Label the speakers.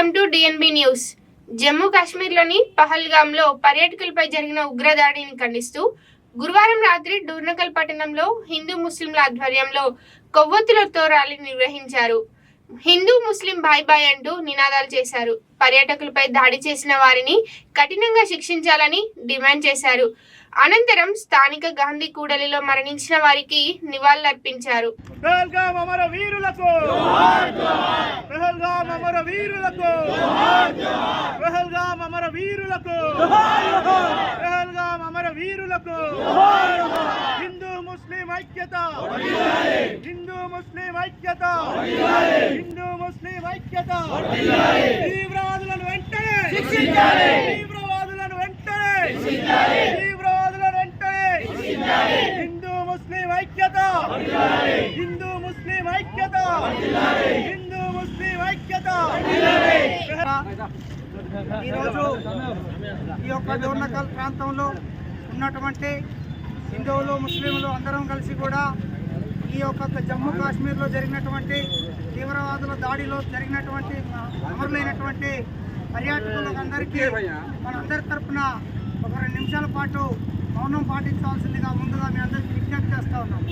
Speaker 1: Welcome to DNB news. Jammu కాశ్మీర్లోని పహల్గామ్లో పర్యాటకులపై జరిగిన ఉగ్రదాడిని ఖండిస్తూ గురువారం రాత్రి డూర్నకల్ పట్టణంలో హిందూ ముస్లింల ఆధ్వర్యంలో కొవ్వొత్తులతో ర్యాలీ నిర్వహించారు. హిందూ ముస్లిం బాయ్ బాయ్ అంటూ నినాదాలు చేశారు. పర్యాటకులపై దాడి చేసిన వారిని కఠినంగా శిక్షించాలని డిమాండ్ చేశారు. అనంతరం స్థానిక గాంధీ కూడలిలో మరణించిన వారికి నివాళులర్పించారు.
Speaker 2: పహల్గామ్ అమర వీరులకు పహల్గామ్ అమర వీరులకు పహల్గామ్ అమర వీరులకు పహల్గామ్ అమర వీరులకు హిందూ ముస్లిం ఐక్యత హిందూ ముస్లిం ఐక్యత హిందూ ముస్లిం ఐక్యత తీవ్రవాదులను వెంటనే శిక్షించాలి తీవ్రవాదులను వెంటనే శిక్షించాలి తీవ్రవాదులను వెంటనే శిక్షించాలి హిందూ ముస్లిం ఐక్యత హిందూ ముస్లిం ఐక్యత హిందూ ముస్లిం ఐక్యత.
Speaker 3: ఈరోజు ఈ యొక్క డోర్నకల్ ప్రాంతంలో ఉన్నటువంటి హిందువులు ముస్లింలు అందరం కలిసి కూడా ఈ యొక్క జమ్మూ కాశ్మీర్లో జరిగినటువంటి తీవ్రవాదుల దాడిలో జరిగినటువంటి అమరులైనటువంటి పర్యాటకులకు అందరికీ మనందరి తరఫున ఒక 2 నిమిషాల పాటు మౌనం పాటించవలసిందిగా ముందుగా మీ అందరికీ విజ్ఞప్తి చేస్తూ ఉన్నాం.